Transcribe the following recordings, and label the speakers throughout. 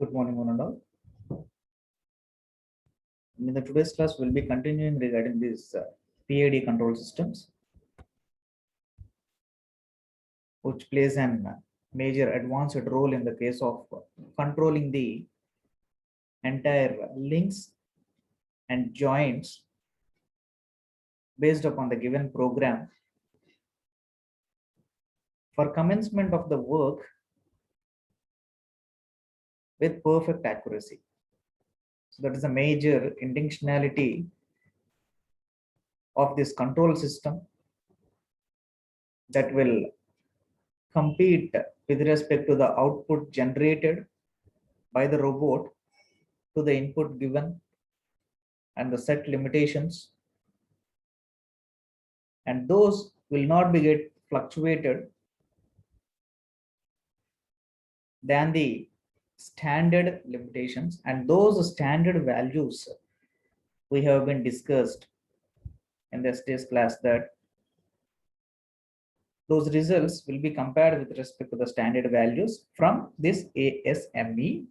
Speaker 1: Good morning, one and all. In the today's class, we'll be continuing regarding these PID control systems, which plays an major advanced role in the case of controlling the entire links and joints based upon the given program. For commencement of the work with perfect accuracy. So that is a major intentionality of this control system that will compete with respect to the output generated by the robot to the input given and the set limitations, and those will not be get fluctuated than the standard limitations, and those standard values we have been discussed in yesterday's class that those results will be compared with respect to the standard values from this ASME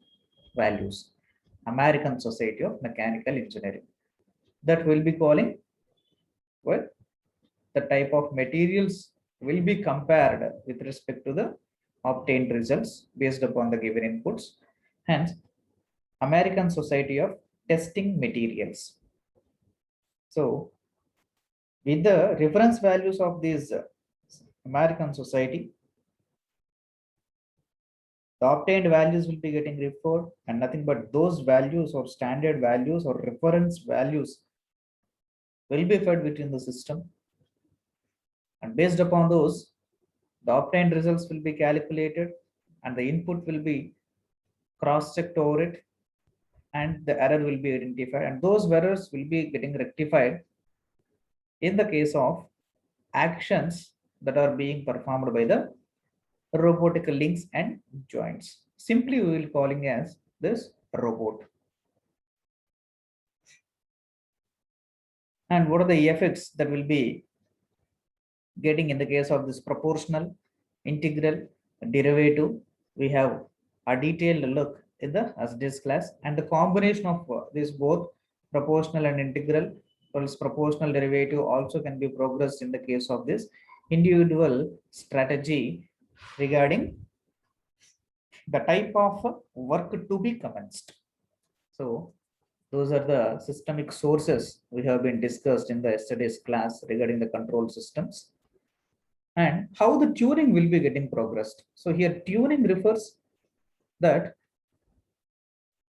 Speaker 1: values, American Society of Mechanical Engineering, that will be calling what the type of materials will be compared with respect to the obtained results based upon the given inputs. Hence, American Society of Testing Materials. So, with the reference values of these American Society, the obtained values will be getting referred, and nothing but those values or standard values or reference values will be fed within the system. And based upon those, the obtained results will be calculated and the input will be cross-checked over it, and the error will be identified, and those errors will be getting rectified in the case of actions that are being performed by the robotic links and joints. Simply we will calling as this robot. And what are the effects that will be getting in the case of this proportional, integral, derivative? We have a detailed look in the yesterday's class, and the combination of these both proportional and integral plus proportional derivative also can be progressed in the case of this individual strategy regarding the type of work to be commenced. So those are the systemic sources we have been discussed in the yesterday's class regarding the control systems and how the tuning will be getting progressed. So here tuning refers that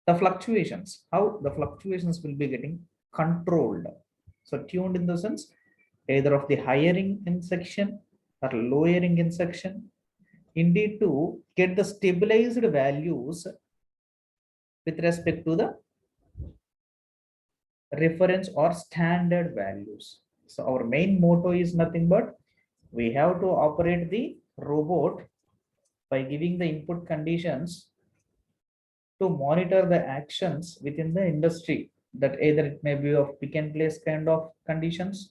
Speaker 1: the fluctuations, how the fluctuations will be getting controlled. So tuned in the sense either of the hiring in section or lowering in section, indeed to get the stabilized values with respect to the reference or standard values. So our main motto is nothing but we have to operate the robot by giving the input conditions to monitor the actions within the industry, that either it may be of pick and place kind of conditions,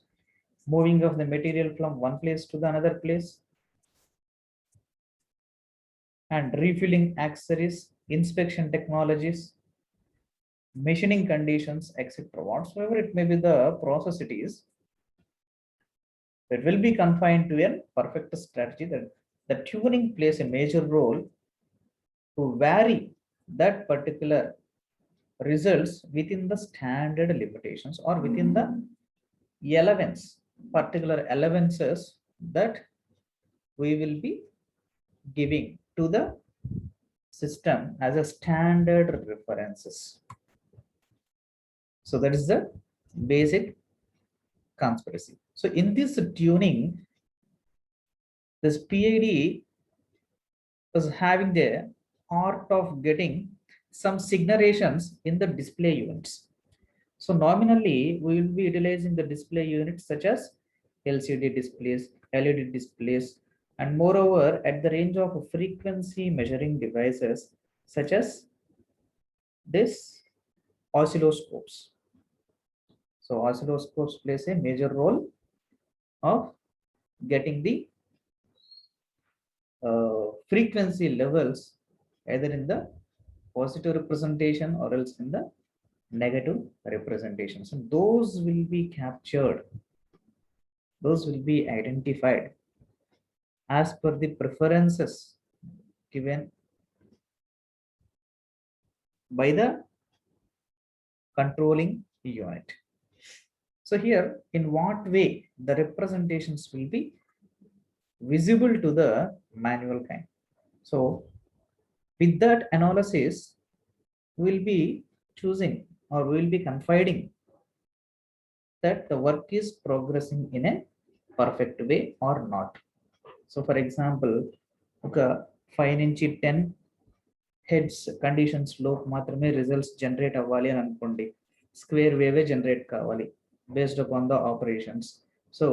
Speaker 1: moving of the material from one place to the another place, and refilling accessories, inspection technologies, machining conditions, etc. Whatsoever it may be the process it is, it will be confined to a perfect strategy that the tuning plays a major role to vary that particular results within the standard limitations or within the allowance, particular allowances that we will be giving to the system as a standard references. So that is the basic conspiracy. So in this tuning, this PID is having the art of getting some signations in the display units. So nominally, we will be utilizing the display units such as LCD displays, LED displays, and moreover, at the range of frequency measuring devices such as this oscilloscopes. So oscilloscopes plays a major role of getting the frequency levels either in the positive representation or else in the negative representation. So those will be captured, those will be identified as per the preferences given by the controlling unit. So here, in what way the representations will be visible to the manual kind. So with that analysis, we'll be choosing or we'll be confiding that the work is progressing in a perfect way or not. So for example, ఒక 5 నుంచి 10 heads conditions లో మాత్రమే results generate అవ్వాలి అని అనుకోండి, square వేవే generate కావాలి based upon the operations. So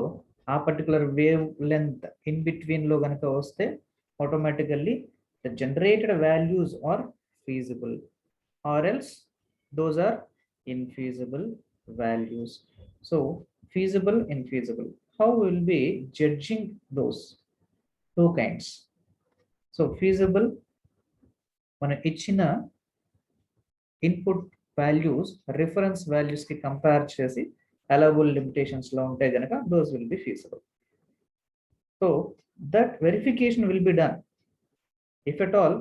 Speaker 1: ఆ particular wavelength in between లో కనుక వస్తే automatically the generated values are feasible or else those are infeasible values. So feasible, infeasible, how will be judging those two kinds? So feasible, మన ఇచ్చిన input values reference values కి compare చేసి allowable limitations లో ఉంటే గనక those will be feasible. So that verification will be done if at all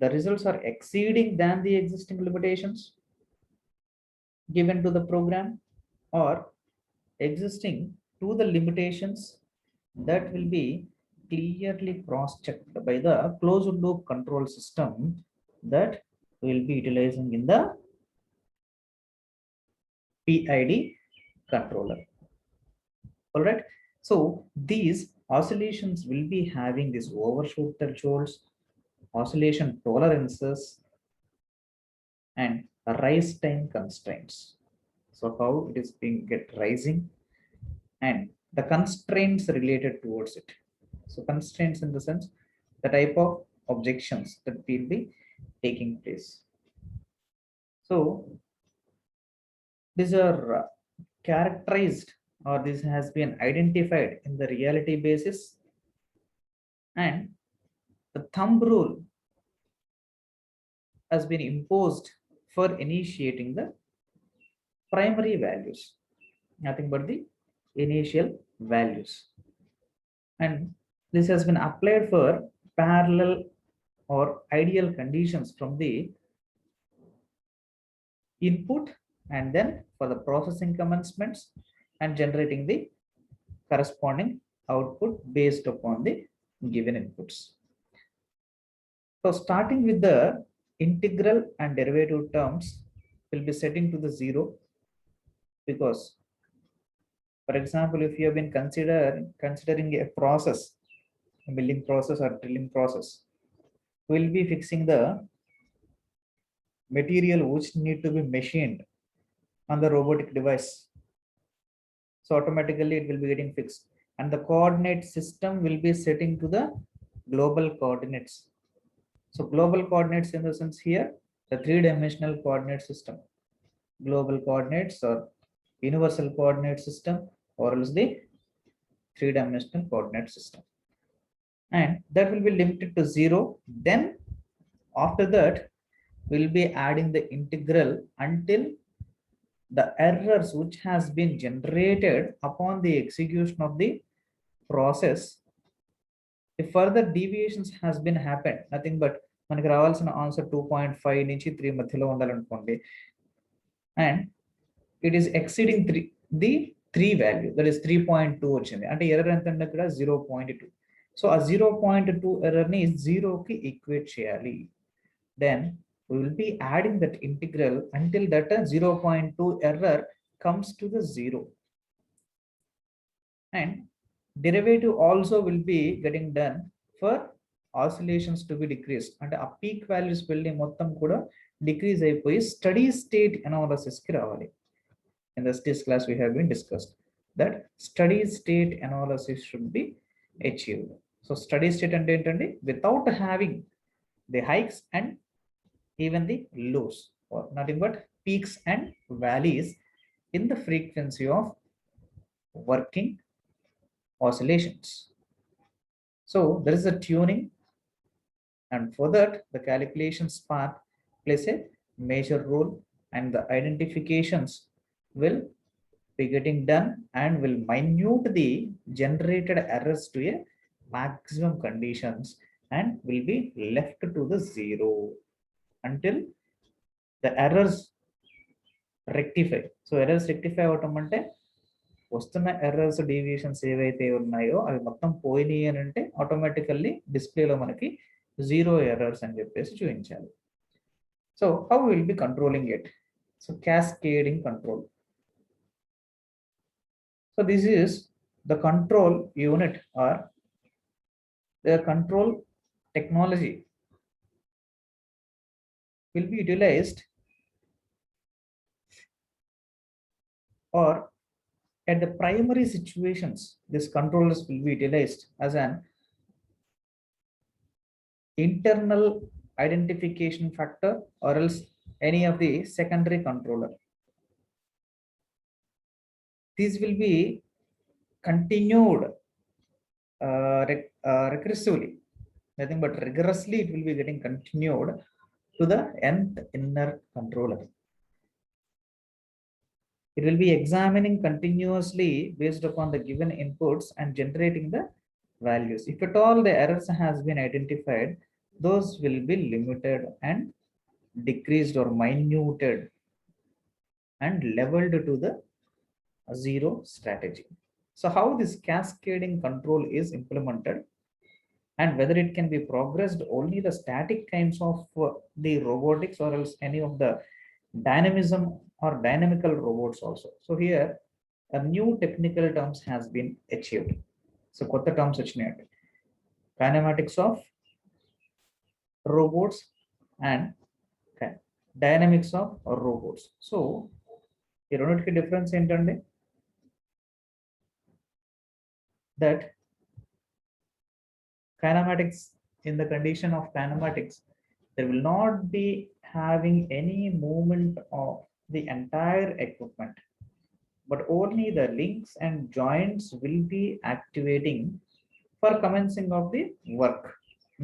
Speaker 1: the results are exceeding than the existing limitations given to the program or existing to the limitations that will be clearly cross-checked by the closed loop control system that we will be utilizing in the PID controller. All right. So these oscillations will be having this overshoot thresholds, oscillation tolerances, and rise time constraints. So how it is being get rising and the constraints related towards it. So constraints in the sense the type of objections that will be taking place. So these are characterized or this has been identified in the reality basis, and the thumb rule has been imposed for initiating the primary values, nothing but the initial values, and this has been applied for parallel or ideal conditions from the input and then for the processing commencements and generating the corresponding output based upon the given inputs. So starting with the integral and derivative terms will be setting to the 0, because for example, if you have been considering a process, a milling process or drilling process, we'll be fixing the material which need to be machined on the robotic device. So automatically it will be getting fixed, and the coordinate system will be setting to the global coordinates. So global coordinates in the sense here, the 3-dimensional coordinate system, global coordinates or universal coordinate system, or else the 3-dimensional coordinate system, and that will be limited to 0. Then after that we'll be adding the integral until the errors which has been generated upon the execution of the process, if further deviations has been happened, nothing but మనకి రావాల్సిన answer 2.5 నుంచి 3 మధ్యలో ఉండాలనుకోండి, and it is exceeding 3 the 3 value, that is 3.2 వచ్చింది అంటే error ఎంత అంటే ఇక్కడ 0.2. So ఆ 0.2 ఎర్రర్ ని 0 కి ఈక్వేట్ చేయాలి. Then we will be adding that integral until that 0.2 error comes to the 0, and derivative also will be getting done for oscillations to be decreased, and a peak values వెళ్ళి మొత్తం కూడా decrease అయిపోయి steady state analysis కి రావాలి. In this class we have been discussed that steady state analysis should be achieved. So steady state అంటే ఏంటండి, without having the hikes and even the lows, or nothing but peaks and valleys in the frequency of working oscillations. So there is a tuning, and for that the calculations part plays a major role, and the identifications will be getting done and will minute the generated errors to a maximum conditions and will be left to the zero until the errors rectify. So errors rectify అవటం అంటే వస్తున్న errors deviations ఏవైతే ఉన్నాయో అవి మొత్తం పోయినాయి అని అంటే ఆటోమేటికల్లీ డిస్ప్లేలో మనకి జీరో ఎర్రర్స్ అని చెప్పేసి చూపించాలి. So how will be controlling it? So cascading control. So this is the control unit or the control technology will be utilized or at the primary situations. This controllers will be utilized as an internal identification factor or else any of the secondary controller. These will be continued recursively, nothing but rigorously it will be getting continued to the nth inner controller. It will be examining continuously based upon the given inputs and generating the values. If at all the errors has been identified, those will be limited and decreased or minuted and leveled to the zero strategy. So how this cascading control is implemented and whether it can be progressed only the static kinds of the robotics or else any of the dynamism or dynamical robots also. So here a new technical terms has been achieved. So kotta terms vachinayandi, kinematics of robots and dynamics of robots. So ఈ రెండింటికి difference ఏంటండి? That kinematics, in the condition of kinematics, there will not be having any movement of the entire equipment, but only the links and joints will be activating for commencing of the work.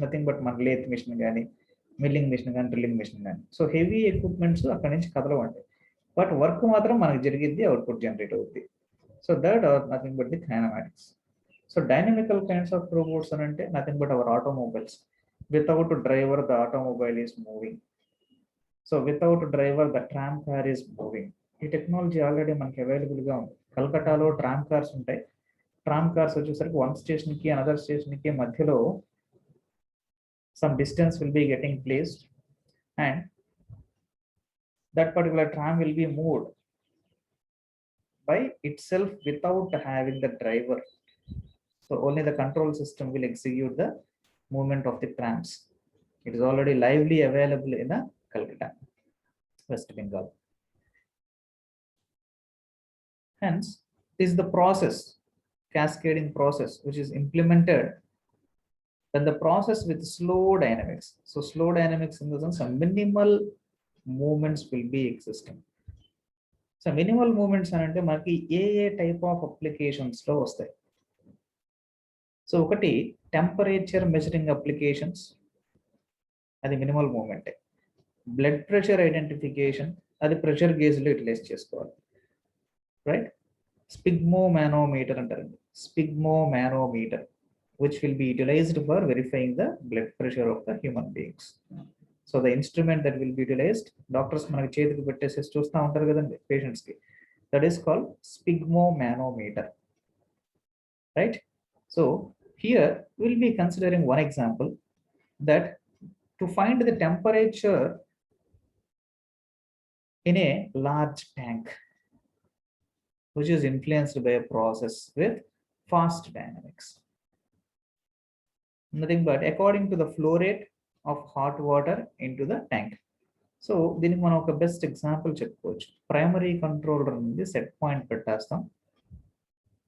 Speaker 1: Nothing but మన lathe machine కానీ milling machine కానీ drilling machine కానీ. So heavy equipments అక్కడి నుంచి కదలవండి, but work మాత్రం మనకు జరిగిద్ది, అవుట్పుట్ జనరేట్ అవుద్ది. So that are nothing but the kinematics. So dynamical kinds of robots are nothing but our automobiles. Without a driver, the automobile is moving. So without a driver, the tram car is moving. The technology already మనకి available గా ఉంది. కల్కటాలో tram cars ఉంటాయి. Tram cars వచ్చేసరికి one station కి another station కి మధ్యలో some distance will be getting placed and that particular tram will be moved by itself without having the driver. So only the control system will execute the movement of the trams. It is already lively available in Calcutta, West Bengal. Hence, this is the process, cascading process, which is implemented when the process with slow dynamics. So slow dynamics in the sense some minimal movements will be existing. So minimal movements అంటే మనకి ఏ type of applications లో వస్తాయి? So ఒకటి temperature measuring applications, అది minimal moment. Blood pressure identification, అది pressure గేజ్లో utilize చేసుకోవాలి, right? Sphygmomanometer అంటారండి, sphygmomanometer, which will be utilized for verifying the blood pressure of the human beings. So the instrument that will be utilized, doctors మనకి చేతికి పెట్టేసి చూస్తూ ఉంటారు కదండి పేషెంట్స్ కి, that is called sphygmomanometer, right? So here we'll be considering one example, that to find the temperature in a large tank which is influenced by a process with fast dynamics, nothing but according to the flow rate of hot water into the tank. So దీనికి మనం ఒక best example చెప్పుకోవచ్చు. Primary controller నుండి set point పెట్టేస్తాం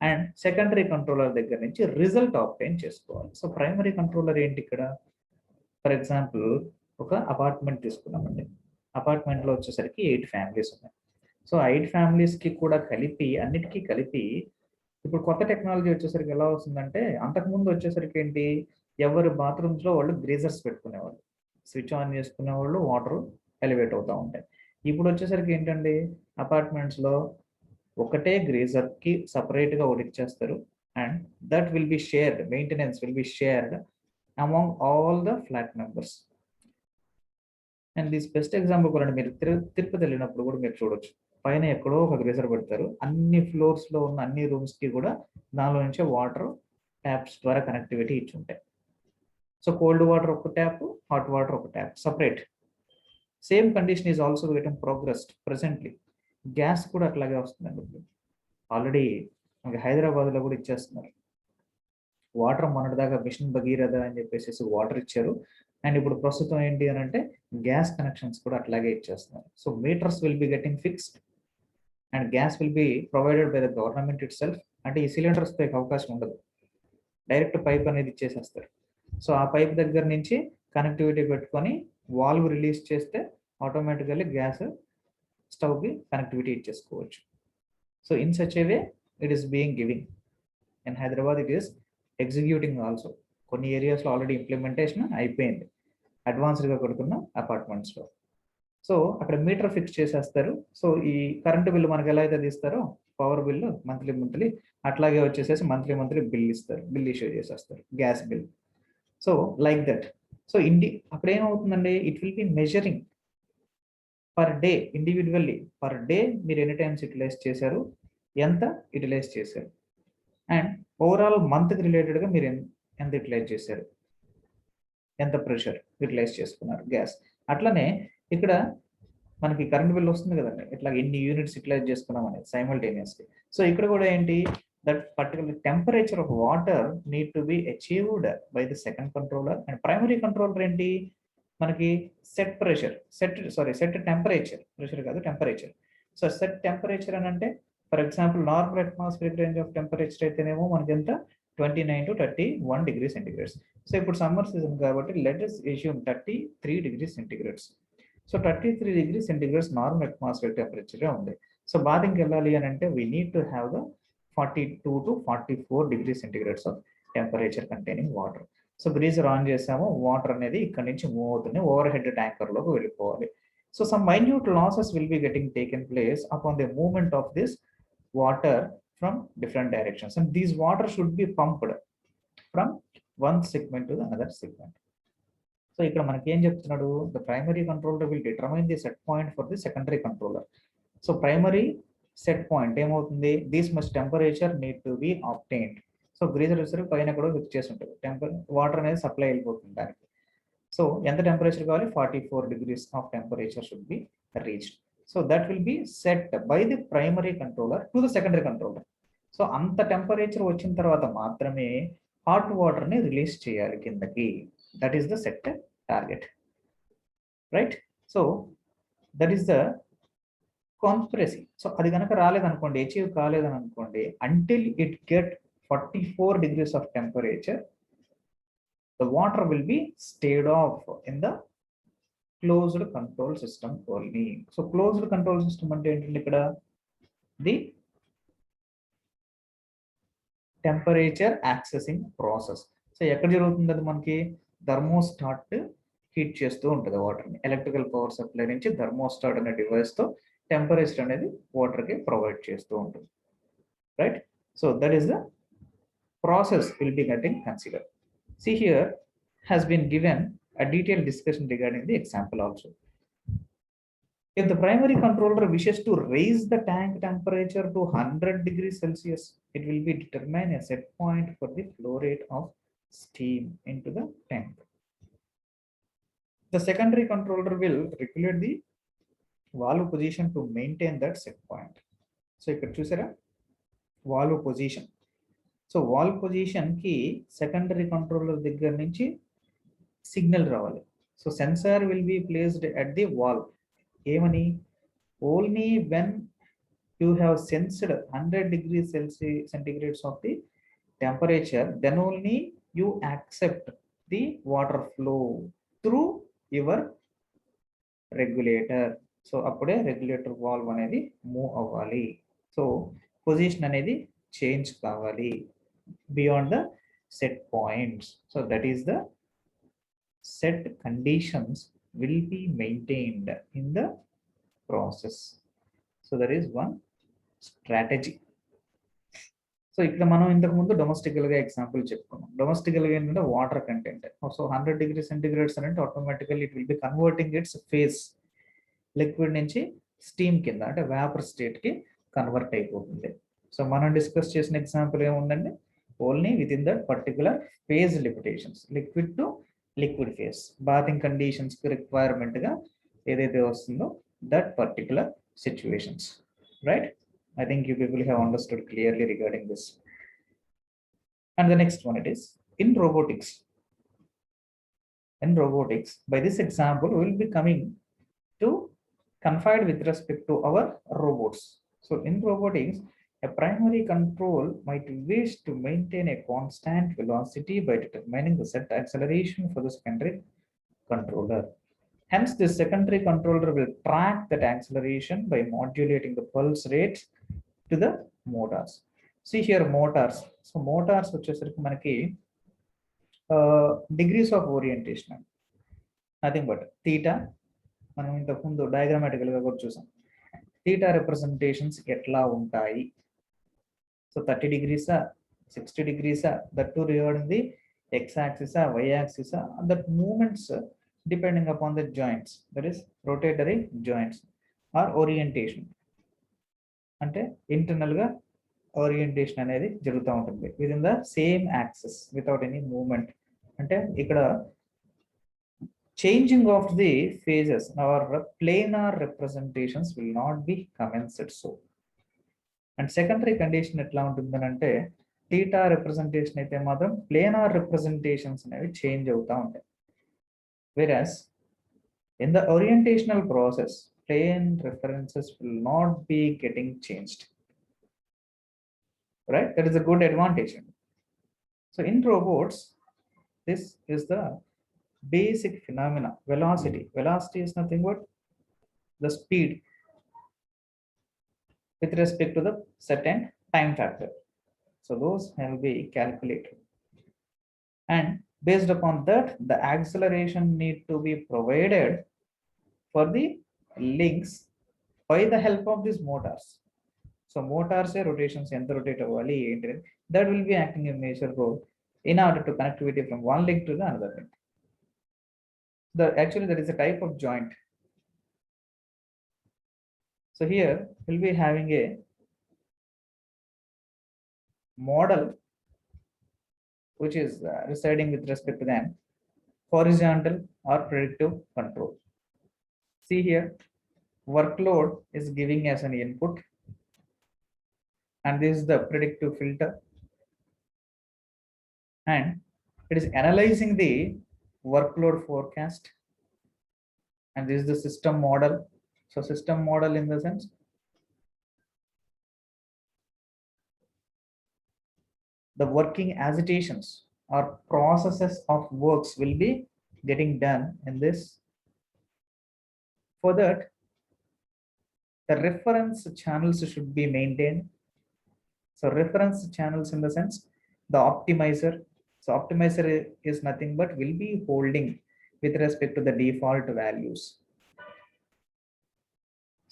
Speaker 1: and secondary controller దగ్గర నుంచి result ఆబ్టైన్ చేసుకోవాలి. So primary controller ఏంటి ఇక్కడ? ఫర్ ఎగ్జాంపుల్ ఒక అపార్ట్మెంట్ తీసుకున్నామండి. అపార్ట్మెంట్లో వచ్చేసరికి 8 ఫ్యామిలీస్ ఉన్నాయి. సో 8 ఫ్యామిలీస్కి కూడా కలిపి, అన్నిటికీ కలిపి ఇప్పుడు కొత్త టెక్నాలజీ వచ్చేసరికి ఎలా వస్తుందంటే, అంతకుముందు వచ్చేసరికి ఏంటి, ఎవరి బాత్రూమ్స్లో వాళ్ళు గ్రీజర్స్ పెట్టుకునేవాళ్ళు, స్విచ్ ఆన్ చేసుకునేవాళ్ళు, వాటర్ ఎలివేట్ అవుతూ ఉంటాయి. ఇప్పుడు వచ్చేసరికి ఏంటండి, అపార్ట్మెంట్స్లో ఒకటే గ్రేజర్కి సపరేట్గా ఒకటి ఇచ్చేస్తారు, and that will be shared, maintenance will be shared among all the flat members. And this best example కూడా మీరు తిరుపతి వెళ్ళినప్పుడు కూడా మీరు చూడొచ్చు, పైన ఎక్కడో ఒక గ్రేజర్ పెడతారు, అన్ని ఫ్లోర్స్లో ఉన్న అన్ని రూమ్స్కి కూడా దానిలో నుంచే వాటర్ ట్యాప్స్ ద్వారా కనెక్టివిటీ ఇచ్చి ఉంటాయి. సో కోల్డ్ వాటర్ ఒక ట్యాప్, హాట్ వాటర్ ఒక tap separate. Same condition is also getting progressed presently. Gas కూడా అట్లాగే వస్తుందండి. ఆల్రెడీ మనకి హైదరాబాద్లో కూడా ఇచ్చేస్తున్నారు. వాటర్ మొన్నటిదాకా మిషన్ భగీరథ అని చెప్పేసి వాటర్ ఇచ్చారు, అండ్ ఇప్పుడు ప్రస్తుతం ఏంటి అని అంటే గ్యాస్ కనెక్షన్స్ కూడా అట్లాగే ఇచ్చేస్తున్నారు. So meters will be getting fixed and gas will be provided by the government itself. అంటే ఈ సిలిండర్స్ పై అవకాశం ఉండదు, డైరెక్ట్ పైప్ అనేది ఇచ్చేసేస్తారు. సో ఆ పైప్ దగ్గర నుంచి కనెక్టివిటీ పెట్టుకొని వాల్వ్ రిలీజ్ చేస్తే ఆటోమేటికల్లీ గ్యాస్ స్టవ్కి కనెక్టివిటీ ఇచ్చేసుకోవచ్చు. So in such a way it is being giving. In Hyderabad it is executing also. కొన్ని ఏరియాస్లో ఆల్రెడీ ఇంప్లిమెంటేషన్ అయిపోయింది అడ్వాన్స్డ్గా కొడుకున్న అపార్ట్మెంట్స్లో. సో అక్కడ మీటర్ ఫిక్స్ చేసేస్తారు. సో ఈ కరెంటు బిల్లు మనకి ఎలా అయితే తీస్తారో పవర్ బిల్లు మంత్లీ అట్లాగే వచ్చేసేసి మంత్లీ బిల్ ఇస్తారు, బిల్ ఇష్యూ చేసేస్తారు, gas bill. So like that. So అక్కడ ఏమవుతుందండి, it will B measuring per day individually, per day మీరు ఎన్ని టైమ్స్ యూటిలైజ్ చేశారు, ఎంత యూటిలైజ్ చేశారు, అండ్ ఓవరాల్ మంత్కి రిలేటెడ్గా మీరు ఎంత యూటిలైజ్ చేశారు, ఎంత ప్రెషర్ యూటిలైజ్ చేసుకున్నారు గ్యాస్. అట్లనే ఇక్కడ మనకి కరెంట్ బిల్ వస్తుంది కదండి, ఇట్లా ఎన్ని యూనిట్స్ యూటిలైజ్ చేసుకున్నాం అనేది సైమల్టేనియస్లీ. సో ఇక్కడ కూడా ఏంటి, that particular temperature of water need to be achieved by the second controller. And primary controller ఏంటి, మనకి సెట్ టెంపరేచర్, ప్రెషర్ కాదు టెంపరేచర్. సో సెట్ టెంపరేచర్ అని అంటే for example normal atmosphere range of temperature అయితేనేమో మనకి ఎంత 29 to 31 degrees centigrades. సో ఇప్పుడు summer season కాబట్టి let us assume 33 degrees centigrades. So 33 degrees centigrades normal atmosphere temperature ఉంది. So బాతింగ్కి వెళ్ళాలి అని అంటే we need to have the 42 to 44 degrees centigrades of temperature containing water. So greaser on చేసాము, water అనేది ఇక్కడ నుంచి మూవ్ అవుతుంది, ఓవర్ హెడ్ ట్యాంకర్లోకి వెళ్ళిపోవాలి. So some minute losses will be getting taken place upon the movement of this water from different directions, and these water should be pumped from one segment to the another segment. So ఇక్కడ మనకి ఏం చెప్తున్నాడు, the primary controller will determine the set point for the secondary controller. So primary set point ఏమవుతుంది, this much temperature need to be obtained. So greaser వచ్చేసరికి పైన కూడా fix చేసి ఉంటుంది, వాటర్ అనేది సప్లై వెళ్ళిపోతుంది దానికి. సో ఎంత టెంపరేచర్ కావాలి, 44 degrees of temperature should be reached. So that will be set by the primary controller to the secondary controller. So అంత టెంపరేచర్ వచ్చిన తర్వాత మాత్రమే హాట్ వాటర్ని రిలీజ్ చేయాలి కిందకి. That is the set target, right? So that is the conspiracy. So అది కనుక రాలేదనుకోండి, అచీవ్ కాలేదని అనుకోండి, until it get 44 degrees of temperature the water will be stayed off in the closed control system only. So closed control system అంటే ఏంటంటే ఇక్కడ the temperature accessing process. So ఎక్కడ జరుగుతుంది, అది మనకి థర్మోస్టాట్ హీట్ చేస్తూ ఉంటుంది వాటర్ని. ఎలక్ట్రికల్ పవర్ సప్లై నుంచి థర్మోస్టాట్ అనే డివైస్తో టెంపరేచర్ అనేది వాటర్కి ప్రొవైడ్ చేస్తూ ఉంటుంది, right? So that is the process will be getting considered. See here has been given a detailed discussion regarding the example also. If the primary controller wishes to raise the tank temperature to 100 degrees Celsius, it will be determine a set point for the flow rate of steam into the tank. The secondary controller will regulate the valve position to maintain that set point. So ఇక్కడ చూసారా valve position. So valve పొజిషన్కి secondary controller దగ్గర నుంచి signal రావాలి. So sensor will be placed at the valve. ఏమని, only when you have sensed 100 degrees centigrades of the temperature, then only you accept the water flow through your regulator. So అప్పుడే regulator valve అనేది move అవ్వాలి. So position అనేది change కావాలి beyond the set points. So that is the set conditions will be maintained in the process. So there is one strategy. So ఇక్కడ మనం ఇంతకు ముందు domestical గా ఎగ్జాంపుల్ చెప్పుకున్నాం. డొమెస్టికల్ గా ఏంటంటే water content. So 100 degree centigrades అంటే automatically it will be converting its phase liquid నుంచి స్టీమ్ కింద అంటే వేపర్ స్టేట్ కి కన్వర్ట్ అయిపోతుంది. సో మనం డిస్కస్ చేసిన ఎగ్జాంపుల్ ఏముందండి, only within that particular phase limitations, liquid to liquid phase bathing conditions కి రిక్వైర్మెంట్ గా ఏదైతే వస్తుందో that particular situations, right? I think you people have understood clearly regarding this. And the next one it is in robotics. In robotics, by this example, we will be coming to confide with respect to our robots. So in robotics, a primary control might wish to maintain a constant velocity by determining the set acceleration for the secondary controller. Hence, the secondary controller will track that acceleration by modulating the pulse rate to the motors. See here motors. So motors వచ్చేసరికి మనకి degrees of orientation, nothing but theta. మనం ఇంతకు ముందు డయాగ్రామాటికల్ గా కూడా చూసాం. theta representations ఎట్లా ఉంటాయి. So 30 degrees, 60 degrees, that too regarding the x-axis, y-axis, that movements depending upon the joints, that is rotatory joints or orientation. అంటే ఇంటర్నల్ గా ఓరియంటేషన్ అనేది జరుగుతూ ఉంటుంది within the same axis without any movement. అంటే ఇక్కడ changing of the phases are planar representations will not be commenced. So and secondary condition ఎట్లా ఉంటుందని అంటే థీటా రిప్రజెంటేషన్ అయితే మాత్రం ప్లేనార్ రిప్రజెంటేషన్స్ అనేవి చేంజ్ అవుతూ ఉంటాయి. వెరాస్ in the orientational process, plane references will not be getting changed, right? That is a good advantage. So in robots, this is the basic phenomena. Velocity is nothing but the speed with respect to the certain time factor. So those will be calculated, and based upon that the acceleration need to be provided for the links by the help of these motors. So motors rotations ent rotate avvali enti that will be acting a major role in order to connectivity from one link to the another link. Actually that is a type of joint. So here we'll be having a model which is residing with respect to the horizontal or predictive control. See here, workload is giving as an input, and this is the predictive filter, and it is analyzing the workload forecast, and this is the system model. So system model in the sense the working agitations or processes of works will be getting done in this. For that, the reference channels should be maintained. So reference channels in the sense the optimizer. So optimizer is nothing but will be holding with respect to the default values.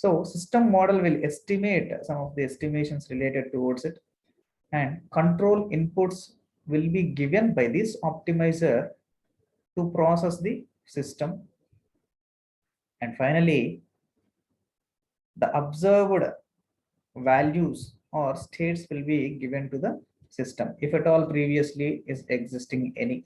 Speaker 1: So system model will estimate some of the estimations related towards it, and control inputs will be given by this optimizer to process the system. And finally, the observed values or states will be given to the system if at all previously is existing any.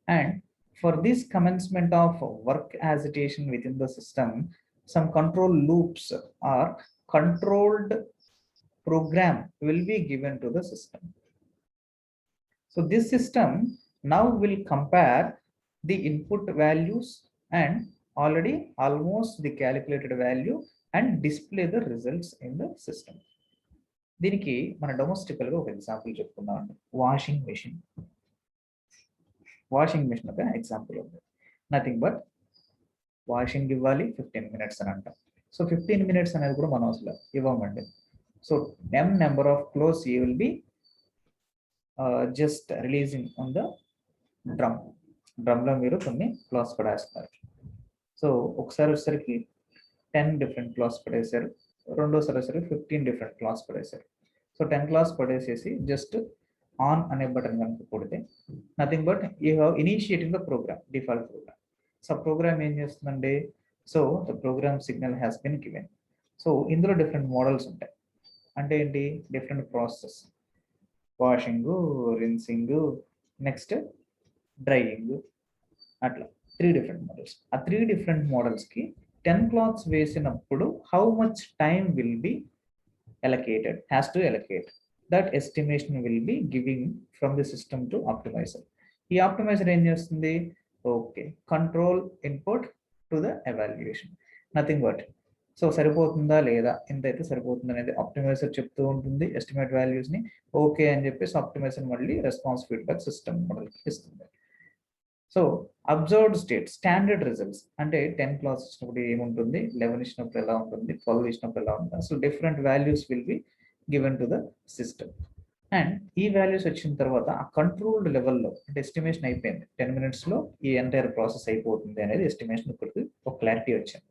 Speaker 1: And for this commencement of work agitation within the system, some control loops or controlled program will be given to the system. So this system now will compare the input values and already almost the calculated value and display the results in the system. దీనికి మన domestical గా ఒక example చెప్పుకుందాం. Washing machine ఒక example ఉంది. Nothing but washing ఇవ్వాలి 15 minutes అని అంటాం. సో 15 minutes అనేది కూడా మనం అసలు ఇవ్వమండి. So number of clothes you will be just releasing on the drum లో మీరు కొన్ని క్లాత్స్ పడేస్తారు. సో ఒకసారి వచ్చేసరికి 10 డిఫరెంట్ క్లాస్ పడేశారు, రెండోసారి వచ్చేసరికి 15 డిఫరెంట్ క్లాస్ పడేశారు. సో 10 క్లాస్ పడేసేసి జస్ట్ ఆన్ అనే బటన్ కనుక కొడితే nothing but you have initiating the program, default program. So program ఏం చేస్తుందండి, so the program signal has been given. సో ఇందులో డిఫరెంట్ మోడల్స్ ఉంటాయి. అంటే ఏంటి, different process, washing, rinsing, next drying, అట్లా 3 డిఫరెంట్ మోడల్స్. ఆ 3 డిఫరెంట్ మోడల్స్కి 10 క్లాత్స్ వేసినప్పుడు how much time will be allocated, has to allocate. That estimation will be giving from the system to optimizer. ఈ optimizer ఏం చేస్తుంది, okay control input to the evaluation, nothing but so సరిపోతుందా లేదా, ఎంతైతే సరిపోతుంది అనేది ఆప్టిమైజర్ చెప్తూ ఉంటుంది. ఎస్టిమేట్ వాల్యూస్ ని ఓకే అని చెప్పేసి ఆప్టిమైజర్ మళ్ళీ రెస్పాన్స్ ఫీడ్బ్యాక్ సిస్టమ్ మోడల్కి ఇస్తుంది. So observed state standard results అంటే 10 క్లాస్ ఇచ్చినప్పుడు ఏముంటుంది, 11 ఇచ్చినప్పుడు ఎలా ఉంటుంది, 12 ఇచ్చినప్పుడు ఎలా ఉంటుంది, అసలు different values will be given to the system. And ఈ వాల్యూస్ వచ్చిన తర్వాత ఆ కంట్రోల్డ్ లెవెల్లో అంటే ఎస్టిమేషన్ అయిపోయింది, 10 మినిట్స్లో ఈ ఎంటైర్ ప్రాసెస్ అయిపోతుంది అనేది ఎస్టిమేషన్ ఇప్పటికి ఒక క్లారిటీ వచ్చింది.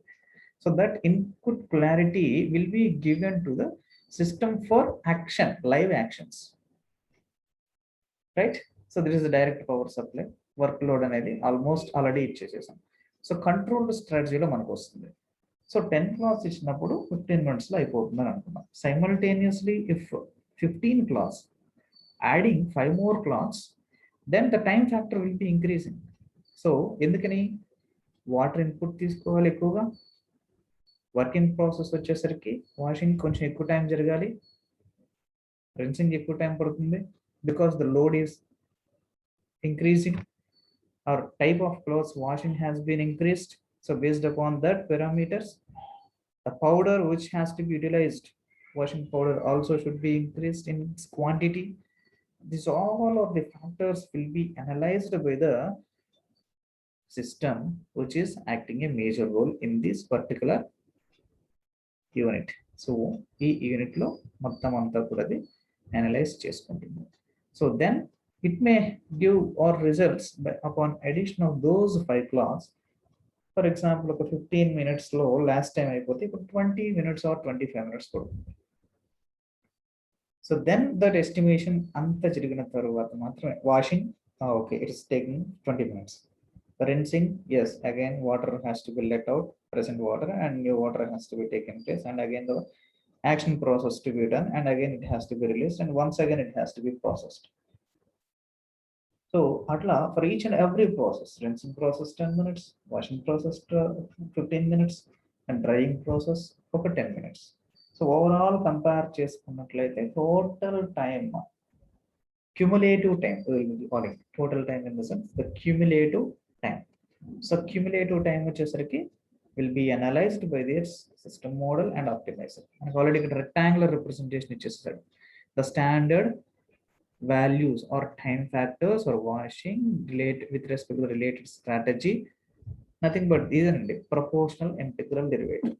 Speaker 1: So that input clarity will be given to the system for action, live actions, right. So this is the direct power supply. Work load అనేది ఆల్మోస్ట్ ఆల్రెడీ ఇచ్చేసేసాం. సో కంట్రోల్డ్ స్ట్రాటజీలో మనకు వస్తుంది. So 10 class ఇచ్చినప్పుడు 15 మినిట్స్లో అయిపోతుంది అని అనుకున్నాం. Simultaneously if 15 clothes adding 5 more clothes, then the time factor will be increasing. So ఎందుకని, వాటర్ ఇన్పుట్ తీసుకోవాలి ఎక్కువగా, వర్కింగ్ ప్రాసెస్ వచ్చేసరికి వాషింగ్ కొంచెం ఎక్కువ టైం జరగాలి, రిన్సింగ్ ఎక్కువ టైం పడుతుంది, because the load is increasing, or type of clothes washing has been increased. So based upon that parameters, the powder which has to be utilized, washing powder also should be increased in its quantity. This all of the factors will be analyzed by the system which is acting a major role in this particular unit. So ఈ unit లో మొత్తం అంతా కూడా analyze చేసుకుంటుంది. So then it may give or results upon addition of those 5 class. For example, ఒక 15 minutes లో last time అయిపోతే ఇప్పుడు 20 minutes or 25 minutes పడుతుంది. సో దెన్ దట్ ఎస్టిమేషన్ అంతా జరిగిన తర్వాత మాత్రమే washing, okay it is taking 20 minutes. Rinsing, yes, again water has to be let out, present water, and new water has to be taken place, and again the action process to be done, and again it has to be released, and once again it has to be processed. So atla for each and every process, rinsing process 10 minutes, washing process 15 minutes, and drying process for 10 minutes. So overall compare చేసుకున్నట్లయితే total time, cumulative time, we will be calling total time in the sense the cumulative time. So cumulative time వచ్చేసరికి will be analyzed by this system model and optimizer. మనకు already ఇక్కడ rectangular representation ఇచ్చేసాడు. The standard values or time factors or washing relate with respect to the related strategy, nothing but these are proportional integral derivative.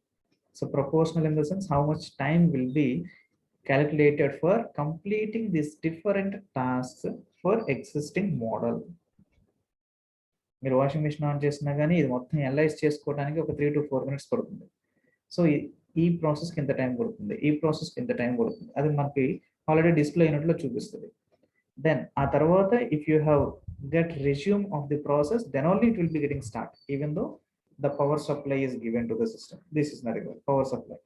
Speaker 1: So proportional in the sense how much time will be calculated for completing these different tasks for existing model. మీరు washing machine on చేసినా కానీ ఇది మొత్తం analyse చేసుకోవడానికి ఒక 3 to 4 minutes పడుతుంది. So ఈ ప్రాసెస్కి ఎంత టైం పడుతుంది, ఈ ప్రాసెస్కి ఎంత టైం పడుతుంది, అది మనకి ఆల్రెడీ డిస్ప్లే యూనిట్లో చూపిస్తుంది. Then ఆ తర్వాత if you have get resume of the process, then only it will be getting start, even though the power supply is given to the system. This is nothing but power supply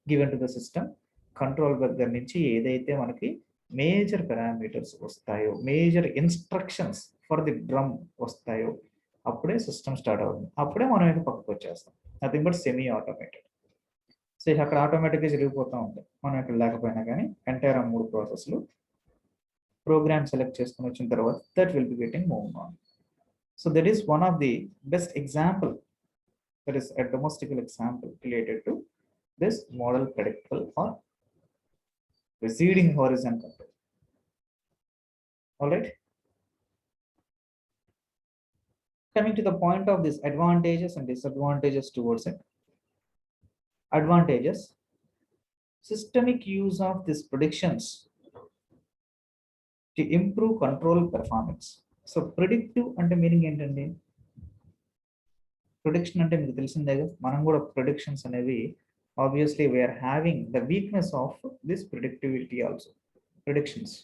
Speaker 1: given to the system. Control దగ్గర నుంచి ఏదైతే మనకి major parameters వస్తాయో, major instructions for the drum వస్తాయో అప్పుడే system start అవుతుంది, అప్పుడే మనం ఇక పక్కకు వచ్చేస్తాం. Nothing but semi automated. So అక్కడ ఆటోమేటిక్గా జరిగిపోతూ ఉంటాయి, మనం ఇక్కడ లేకపోయినా కానీ ఎంటైర్ 3 ప్రాసెస్లు ప్రోగ్రామ్ సెలెక్ట్ చేసుకుని వచ్చిన తర్వాత that will be getting moved on. So that is one of the best example, that is a domestical example related to this model predictable or receding horizon control. All right, coming to the point of this advantages and disadvantages towards it. Advantages: systemic use of these predictions to improve control performance. So predictive అంటే meaning ఏంటండి, prediction అంటే మీకు తెలిసిందే కదా, మనం కూడా predictions అనేవి obviously we are having the weakness of this predictivity also. Predictions,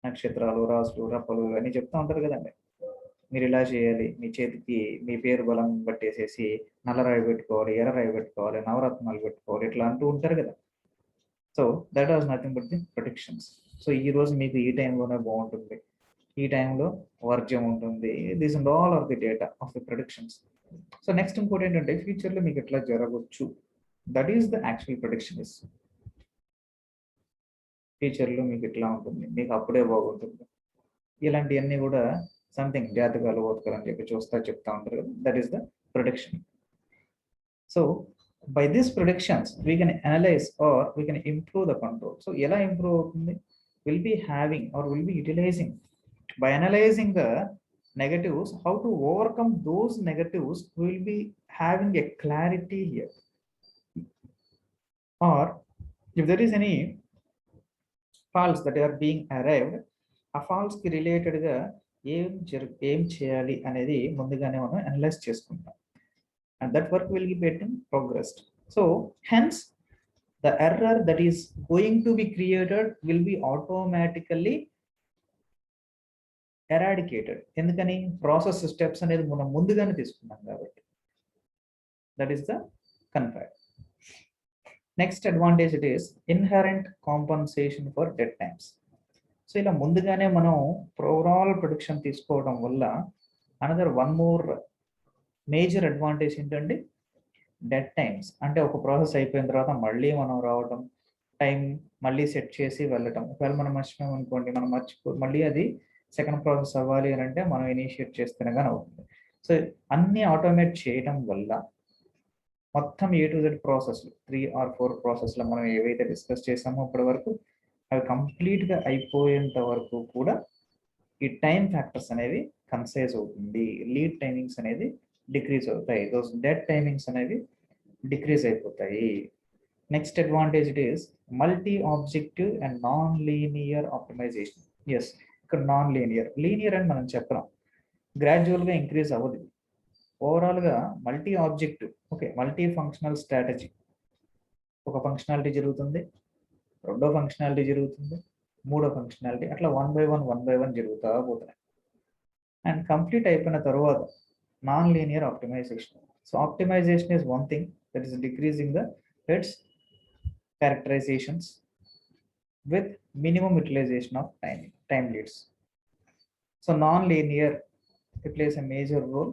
Speaker 1: నక్షత్రాలు, రాసులు, రప్పలు ఇవన్నీ చెప్తా ఉంటారు కదండి. మీరు ఇలా చేయాలి, మీ చేతికి మీ పేరు బలం పట్టేసేసి నల్లరాయి పెట్టుకోవాలి, ఎర్రరాయి పెట్టుకోవాలి, నవరత్నాలు పెట్టుకోవాలి, ఇట్లా అంటూ ఉంటారు కదా. So that was nothing but the predictions. So ఈ రోజు మీకు ఈ టైంలోనే బాగుంటుంది, ఈ టైంలో వర్జ్యం ఉంటుంది, this and all are the data of the predictions. So next ఇంకోటి ఏంటంటే ఫ్యూచర్లో మీకు ఎట్లా జరగవచ్చు, that is the actual prediction is. ఫ్యూచర్లో మీకు ఎట్లా ఉంటుంది, మీకు అప్పుడే బాగుంటుంది, ఇలాంటివన్నీ కూడా సంథింగ్ జాతకాలు ఓతకాలు అని చెప్పి చెప్తా ఉంటారు కదా, that is the prediction. So by this predictions we can analyze or we can improve the control. So ఎలా ఇంప్రూవ్ అవుతుంది, will be having or will be utilizing by analyzing the negatives, how to overcome those negatives, we will be having a clarity here. Or if there is any faults that are being arrived, ఆ falls కి related గా ఏం చేయాలి అనేది ముందుగానే మనం analyse చేసుకుంటాం, and that work will be getting progressed. So hence the error that is going to be created will be automatically eradicated. ఎందుకని, ప్రాసెస్ స్టెప్స్ అనేది మనం ముందుగానే తీసుకున్నాం కాబట్టి. That is the confine. Next advantage it is inherent compensation for dead times. So ఇలా ముందుగానే మనం overall prediction తీసుకోవడం వల్ల another one more major advantage ఏంటంటే డెడ్ టైమ్స్. అంటే ఒక ప్రాసెస్ అయిపోయిన తర్వాత మళ్ళీ మనం రావటం, టైం మళ్ళీ సెట్ చేసి వెళ్ళటం. ఒకవేళ మనం మర్చిపోయాం అనుకోండి, మనం మళ్ళీ అది సెకండ్ ప్రాసెస్ అవ్వాలి అని అంటే మనం ఇనిషియేట్ చేస్తేనే కానీ అవుతుంది. సో అన్ని ఆటోమేట్ చేయడం వల్ల మొత్తం A to Z ప్రాసెస్లు 3 or 4 ప్రాసెస్లో మనం ఏవైతే డిస్కస్ చేసామో ఇప్పటి వరకు అవి కంప్లీట్గా అయిపోయేంత వరకు కూడా ఈ టైం ఫ్యాక్టర్స్ అనేవి కన్సైజ్ అవుతుంది, లీడ్ టైమింగ్స్ అనేది డిక్రీజ్ అవుతాయి, దోస్ డెడ్ టైమింగ్స్ అనేవి డిక్రీజ్ అయిపోతాయి. Next advantage it is multi objective and non linear optimization. Yes, ఇక్కడ నాన్ లీనియర్, లీనియర్ అని మనం చెప్పడం, గ్రాడ్యువల్గా ఇంక్రీజ్ అవ్వదు. ఓవరాల్గా multi objective, okay, multi functional strategy. ఒక ఫంక్షనాలిటీ జరుగుతుంది, రెండో ఫంక్షనాలిటీ జరుగుతుంది, మూడో ఫంక్షనాలిటీ, అట్లా వన్ బై వన్ జరుగుతూ పోతున్నాయి. అండ్ కంప్లీట్ అయిపోయిన తర్వాత non linear optimization. So optimization is one thing that is decreasing the its characterizations with minimum utilization of time leads. So non-linear, it plays a major role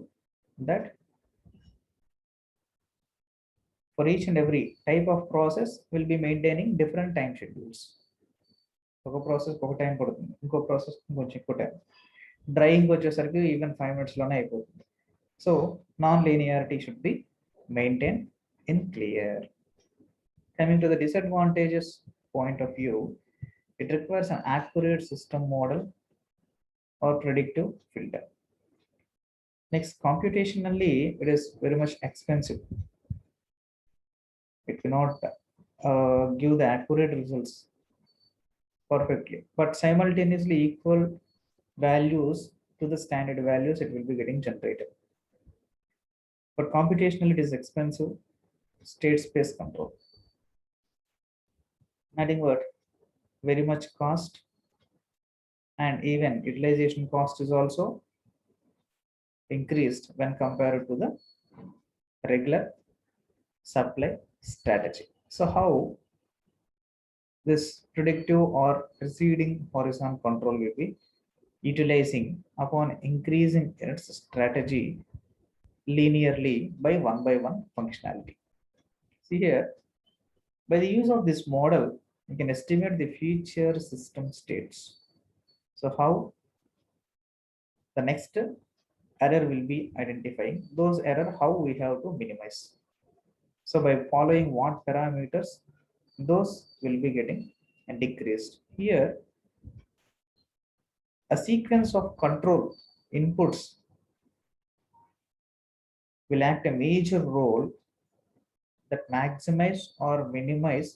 Speaker 1: that for each and every type of process will be maintaining different time schedules. ఒక process ఒక time పడుతుంది, ఇంకో process కొంచెం ఎక్కువ time, drying వచ్చేసరికి even 5 minutesలోనే అయిపోతుంది. So non linearity should be maintain in clear. Coming to the disadvantages point of view, it requires an accurate system model or predictive filter. Next, computationally, it is very much expensive. It cannot give the accurate results perfectly, but simultaneously equal values to the standard values it will be getting generated. But computationally, it is expensive, state space control. Adding what? Very much cost, and even utilization cost is also increased when compared to the regular supply strategy. So how this predictive or receding horizon control will be utilizing upon increasing its strategy linearly by one functionality. See here, by the use of this model, we can estimate the future system states. So how the next error will be identifying those error, how we have to minimize. So by following what parameters, those will be getting decreased. Here, a sequence of control inputs will act a major role that maximize or minimize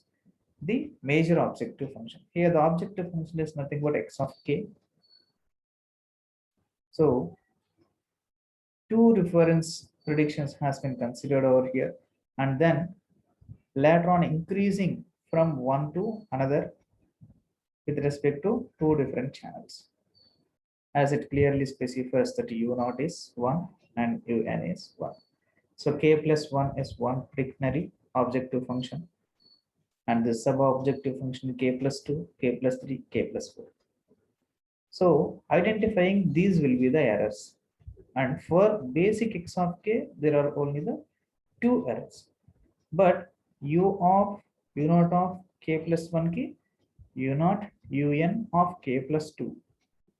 Speaker 1: the major objective function. Here the objective function is nothing but x of k. So two reference predictions has been considered over here, and then later on increasing from one to another with respect to two different channels, as it clearly specifies that u naught is 1 and un is 1. So k plus 1 is one dictionary objective function, and the sub-objective function k plus 2, k plus 3, k plus 4. So identifying these will be the errors. And for basic x of k, there are only the two errors. But u of u naught of k plus 1 ki u naught un of k plus 2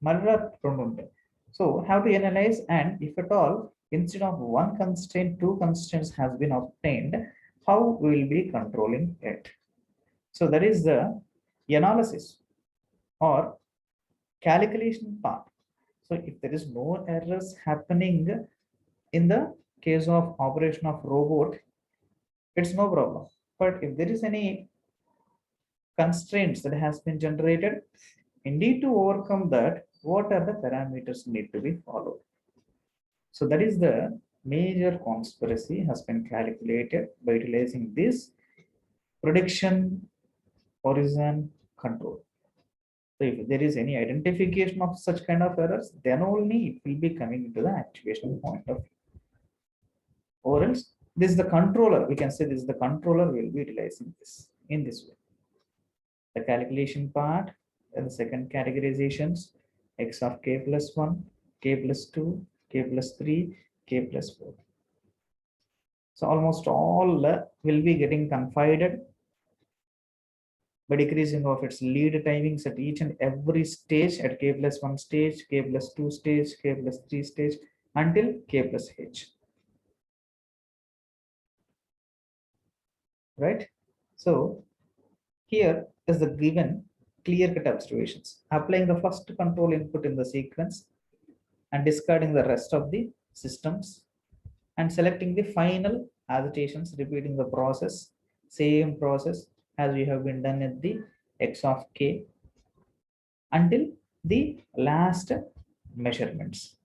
Speaker 1: మరలా రెండు ఉంటాయి. So have to analyze, and if at all instead of one constraint, two constraints has been obtained, how we will be controlling it. So that is the analysis or calculation part. So if there is no errors happening in the case of operation of robot, it's no problem. But if there is any constraints that has been generated, indeed to overcome that, what are the parameters need to be followed? So that is the major conspiracy has been calculated by utilizing this prediction horizon control. So if there is any identification of such kind of errors, then only it will be coming into the activation point of view. Or else this is the controller, we can say this is the controller will be utilizing this in this way. The calculation part and the second categorizations, x of k plus 1, k plus 2, k plus 3, k plus 4. So almost all will be getting confided by decreasing of its lead timings at each and every stage at k plus 1 stage, k plus 2 stage, k plus 3 stage until k plus h. Right? So here is the given clear-cut observations. Applying the first control input in the sequence and discarding the rest of the systems and selecting the final agitations, repeating the process, same process as we have been done at the x of k until the last measurements.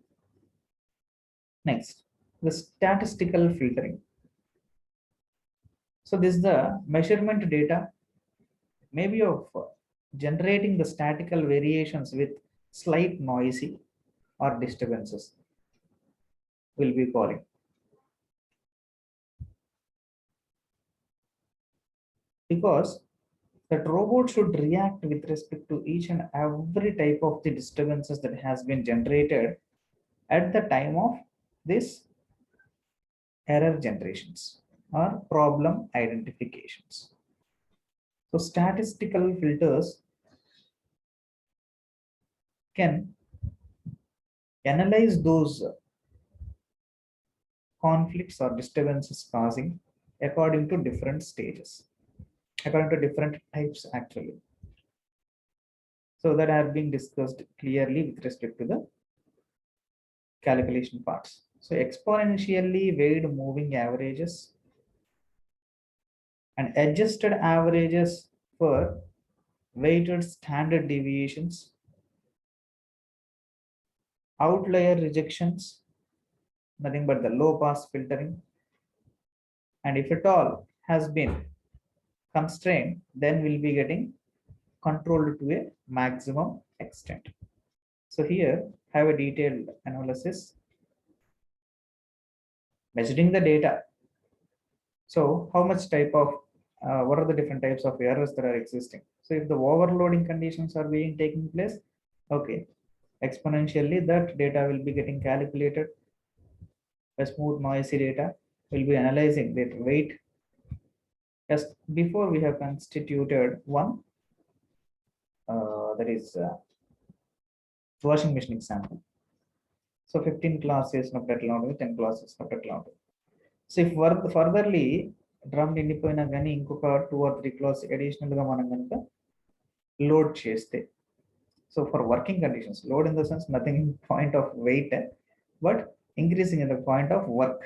Speaker 1: Next, the statistical filtering. So this is the measurement data maybe of generating the statistical variations with slight noisy or disturbances will be calling. Because that robot should react with respect to each and every type of the disturbances that has been generated at the time of this error generations or problem identifications. So statistical filters can analyze those conflicts or disturbances causing according to different stages, according to different types actually. So that have been discussed clearly with respect to the calculation parts. So exponentially weighed moving averages and adjusted averages for weighted standard deviations, outlier rejections, nothing but the low pass filtering, and if at all has been constrained, then we'll be getting controlled to a maximum extent. So here have a detailed analysis measuring the data. So how much type of what are the different types of errors that are existing? So if the overloading conditions are being taking place, okay, exponentially that data will be getting calculated. A smooth noisy data will be analyzing that weight. As before we have constituted one that is washing machine example. So 15 classes ఎట్లా ఉంటుంది, 10 classes ఎట్లా ఉంటుంది. So if furtherly drum నిండిపోయినా కానీ ఇంకొక 2 or 3 class additional గా మనం కనుక load చేస్తే, so for working conditions, load in the sense nothing in point of weight but increasing in the point of work.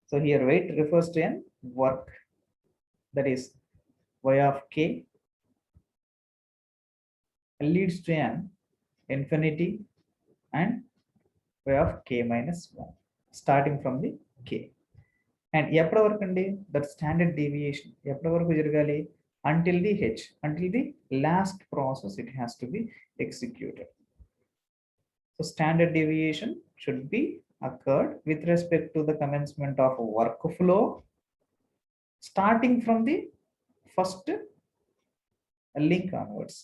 Speaker 1: So here weight refers to an work, that is y of k leads to an infinity and y of k minus 1. starting from the k. And ఎప్పటి వరకు అండి that standard deviation ఎప్పటి వరకు జరగాలి until the h, until the last process it has to be executed. So standard deviation should be occurred with respect to the commencement of workflow starting from the first link onwards.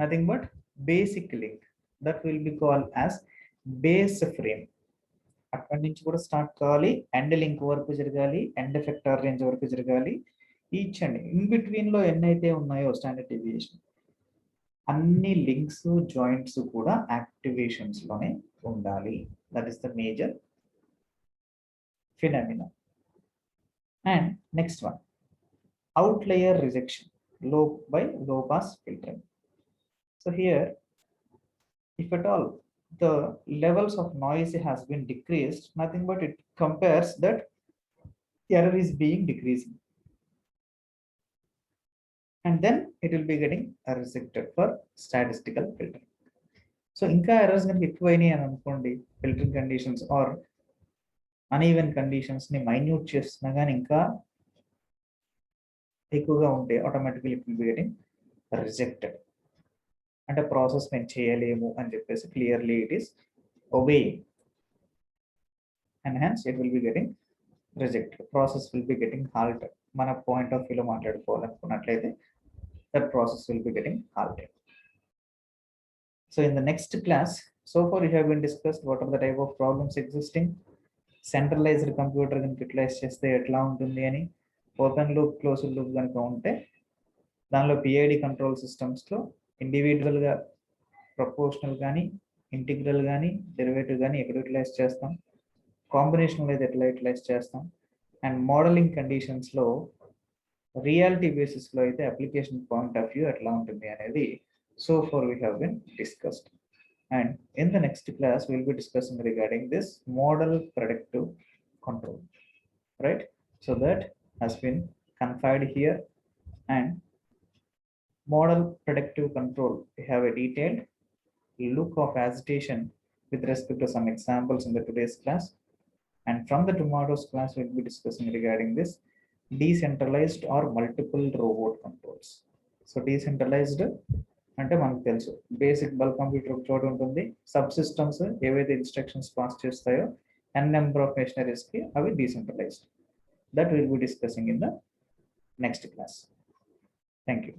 Speaker 1: Nothing but basic link that will be called as base frame. అక్కడి నుంచి కూడా start కావాలి, end link వరకు జరగాలి, end effector range వరకు జరగాలి. Each and in between లో ఎన్నైతే ఉన్నాయో స్టాండర్డ్ డీవియేషన్ అన్ని లింక్స్ జాయింట్స్ కూడా యాక్టివేషన్స్ లోనే ఉండాలి. That is the major phenomena. And next one, outlier rejection low pass filtering. So here, if at all the levels of noise has been decreased, nothing but it compares that error is being decreasing, and then it will be getting rejected for statistical filtering. So inka errors ganiki ekkuvaini ani anukondi, filtering conditions or uneven conditions ni minute chestunna gaani inka ఎక్కువగా ఉంటే automatically it will be getting rejected. అంటే process మేము చేయలేము అని చెప్పేసి clearly it is obeying, and hence it will be getting rejected. Process will be getting halted. మన point of వ్యూలో మాట్లాడుకోవాలనుకున్నట్లయితే that process will be getting halted. So in the next class, so far we have been discussed what are the type of problems existing, centralized computer కనుక utilise చేస్తే ఎట్లా ఉంటుంది అని, open loop closed loop కనుక ఉంటే దానిలో PID control సిస్టమ్స్లో ఇండివిజువల్గా ప్రపోర్షనల్ కానీ ఇంటిగ్రల్ కానీ డెరివేటివ్ కానీ ఎక్కడ యూటిలైజ్ చేస్తాం, కాంబినేషనల్ అయితే ఎట్లా యూటిలైజ్ చేస్తాం, అండ్ మోడలింగ్ కండిషన్స్లో రియాలిటీ బేసిస్లో అయితే అప్లికేషన్ పాయింట్ ఆఫ్ వ్యూ ఎట్లా ఉంటుంది అనేది so far we have been discussed. And in the next class we will be discussing regarding this model predictive control, right? So that has been confined here. And model predictive control, we have a detailed look of agitation with respect to some examples in the today's class. And from the tomorrow's class we will be discussing regarding this decentralized or multiple robot controls. So decentralized అంటే మనకు తెలుసు basic bulk computer ఒక చోట ఉంటుంది, sub systems ఏవైతే instructions pass చేస్తాయో n number of machineries కి అవి decentralised. That will be discussing in the next class. Thank you.